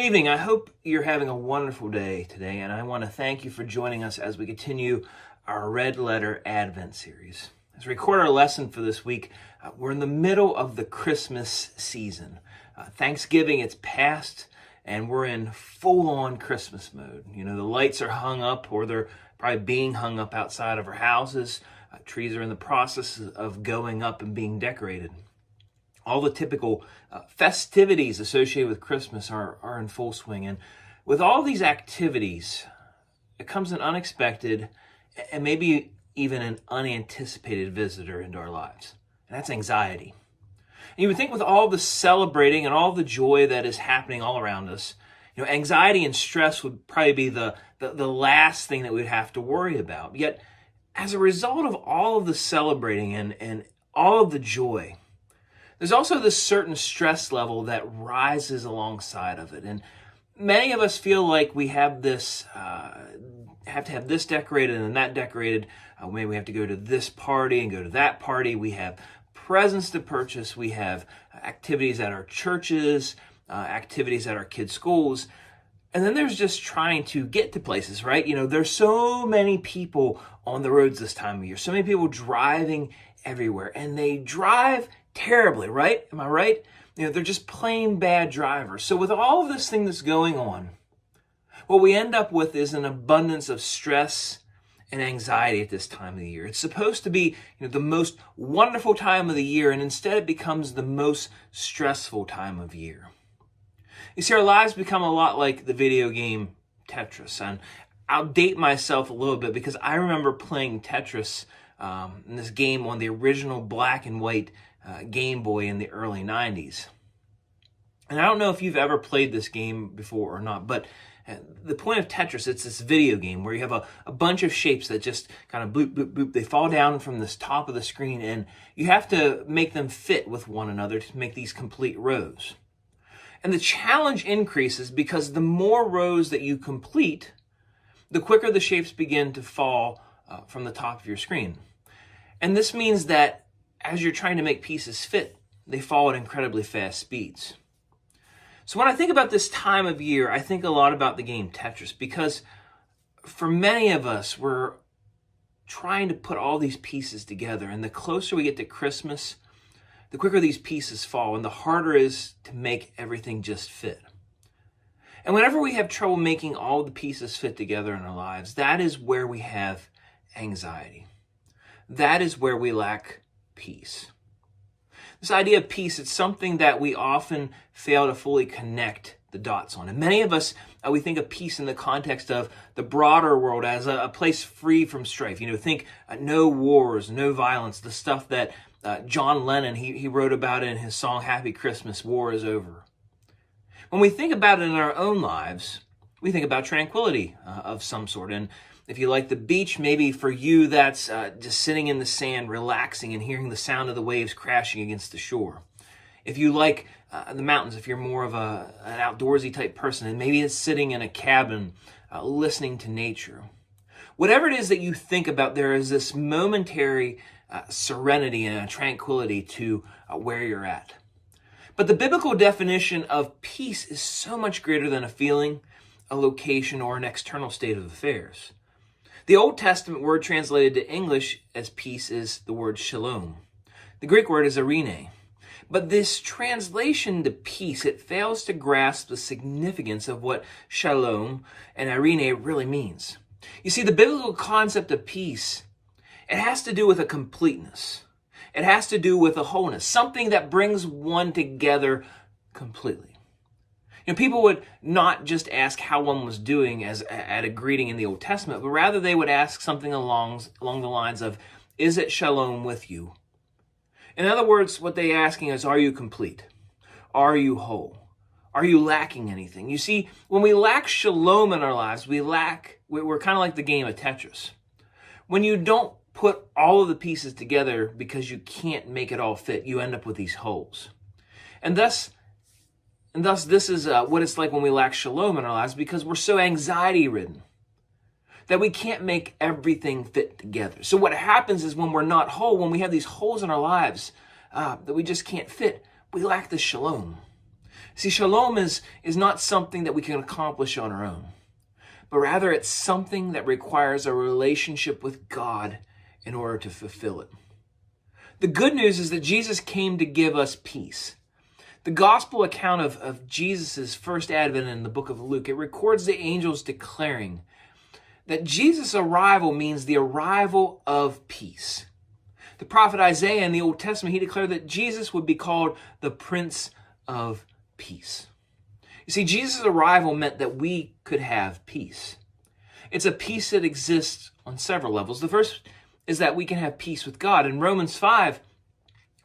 Good evening. I hope you're having a wonderful day today, and I want to thank you for joining us as we continue our Red Letter Advent series. As we record our lesson for this week, we're in the middle of the Christmas season. Thanksgiving, it's past, and we're in full-on Christmas mode. You know, the lights are hung up, or they're probably being hung up outside of our houses. Trees are in the process of going up and being decorated. All the typical festivities associated with Christmas are in full swing. And with all these activities, it comes an unexpected and maybe even an unanticipated visitor into our lives. And that's anxiety. And you would think with all the celebrating and all the joy that is happening all around us, you know, anxiety and stress would probably be the last thing that we'd have to worry about. Yet, as a result of all of the celebrating and all of the joy, there's also this certain stress level that rises alongside of it. And many of us feel like we have this, have to have this decorated and that decorated. Maybe we have to go to this party and go to that party. We have presents to purchase. We have activities at our churches, activities at our kids' schools. And then there's just trying to get to places, right? You know, there's so many people on the roads this time of year, so many people driving everywhere, and they drive terribly, right? Am I right? You know, they're just plain bad drivers. So with all of this thing that's going on, what we end up with is an abundance of stress and anxiety at this time of the year. It's supposed to be, you know, the most wonderful time of the year, and instead it becomes the most stressful time of year. You see, our lives become a lot like the video game Tetris. And I'll date myself a little bit because I remember playing Tetris in this game on the original black and white Game Boy in the early 90s. And I don't know if you've ever played this game before or not, but the point of Tetris, it's this video game where you have a bunch of shapes that just kind of boop, boop, boop. They fall down from this top of the screen, and you have to make them fit with one another to make these complete rows. And the challenge increases because the more rows that you complete, the quicker the shapes begin to fall from the top of your screen. And this means that as you're trying to make pieces fit, they fall at incredibly fast speeds. So when I think about this time of year, I think a lot about the game Tetris, because for many of us, we're trying to put all these pieces together. And the closer we get to Christmas, the quicker these pieces fall, and the harder it is to make everything just fit. And whenever we have trouble making all the pieces fit together in our lives, that is where we have anxiety. That is where we lack peace. This idea of peace, it's something that we often fail to fully connect the dots on. And many of us, we think of peace in the context of the broader world as a place free from strife. You know, think no wars, no violence, the stuff that John Lennon, he wrote about in his song, Happy Christmas, War is Over. When we think about it in our own lives, we think about tranquility of some sort. And if you like the beach, maybe for you that's just sitting in the sand, relaxing and hearing the sound of the waves crashing against the shore. If you like the mountains, if you're more of an outdoorsy type person, and maybe it's sitting in a cabin, listening to nature. Whatever it is that you think about, there is this momentary serenity and tranquility to where you're at. But the biblical definition of peace is so much greater than a feeling, a location, or an external state of affairs. The Old Testament word translated to English as peace is the word shalom. The Greek word is eirene. But this translation to peace, it fails to grasp the significance of what shalom and eirene really means. You see, the biblical concept of peace, it has to do with a completeness. It has to do with a wholeness, something that brings one together completely. You know, people would not just ask how one was doing as at a greeting in the Old Testament, but rather they would ask something along the lines of, is it shalom with you? In other words, what they're asking is, are you complete? Are you whole? Are you lacking anything? You see, when we lack shalom in our lives, we're kind of like the game of Tetris. When you don't put all of the pieces together because you can't make it all fit, you end up with these holes. And thus this is what it's like when we lack shalom in our lives, because we're so anxiety-ridden that we can't make everything fit together. So what happens is when we're not whole, when we have these holes in our lives that we just can't fit, we lack the shalom. See, shalom is not something that we can accomplish on our own, but rather it's something that requires a relationship with God in order to fulfill it. The good news is that Jesus came to give us peace. The gospel account of Jesus' first advent in the book of Luke, it records the angels declaring that Jesus' arrival means the arrival of peace. The prophet Isaiah in the Old Testament, he declared that Jesus would be called the Prince of Peace. You see, Jesus' arrival meant that we could have peace. It's a peace that exists on several levels. The first is that we can have peace with God. In Romans 5,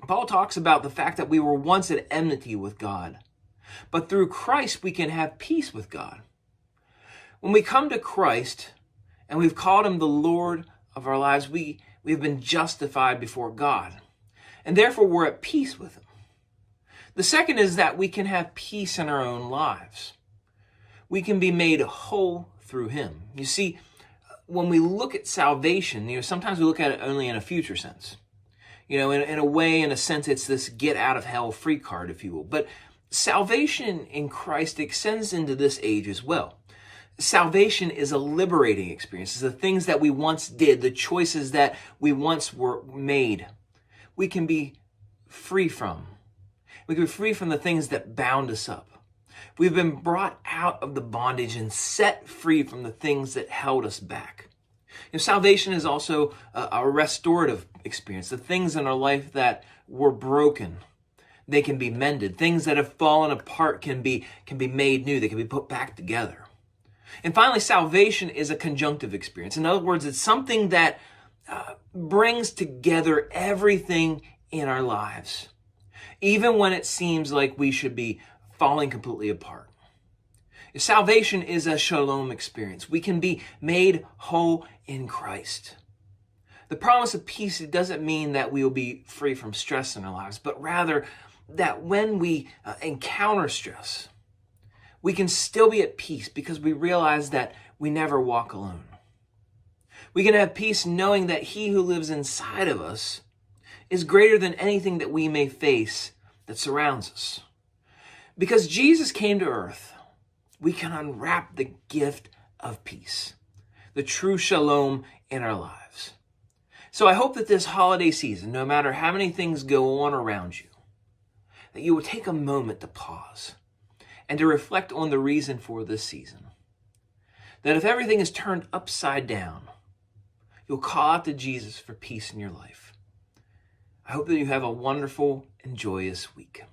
Paul talks about the fact that we were once at enmity with God, but through Christ we can have peace with God. When we come to Christ and we've called him the Lord of our lives, we have been justified before God, and therefore we're at peace with him. The second is that we can have peace in our own lives. We can be made whole through him. You see, when we look at salvation, sometimes we look at it only in a future sense. In a sense, it's this get out of hell free card, if you will. But salvation in Christ extends into this age as well. Salvation is a liberating experience. It's the things that we once did, the choices that we once were made. We can be free from. We can be free from the things that bound us up. We've been brought out of the bondage and set free from the things that held us back. Salvation is also a restorative experience. The things in our life that were broken, they can be mended. Things that have fallen apart can be made new. They can be put back together. And finally, salvation is a conjunctive experience. In other words, it's something that brings together everything in our lives, even when it seems like we should be falling completely apart. Salvation is a shalom experience. We can be made whole in Christ. The promise of peace, it doesn't mean that we will be free from stress in our lives, but rather that when we encounter stress, we can still be at peace because we realize that we never walk alone. We can have peace knowing that he who lives inside of us is greater than anything that we may face that surrounds us. Because Jesus came to earth, we can unwrap the gift of peace, the true shalom in our lives. So I hope that this holiday season, no matter how many things go on around you, that you will take a moment to pause and to reflect on the reason for this season. That if everything is turned upside down, you'll call out to Jesus for peace in your life. I hope that you have a wonderful and joyous week.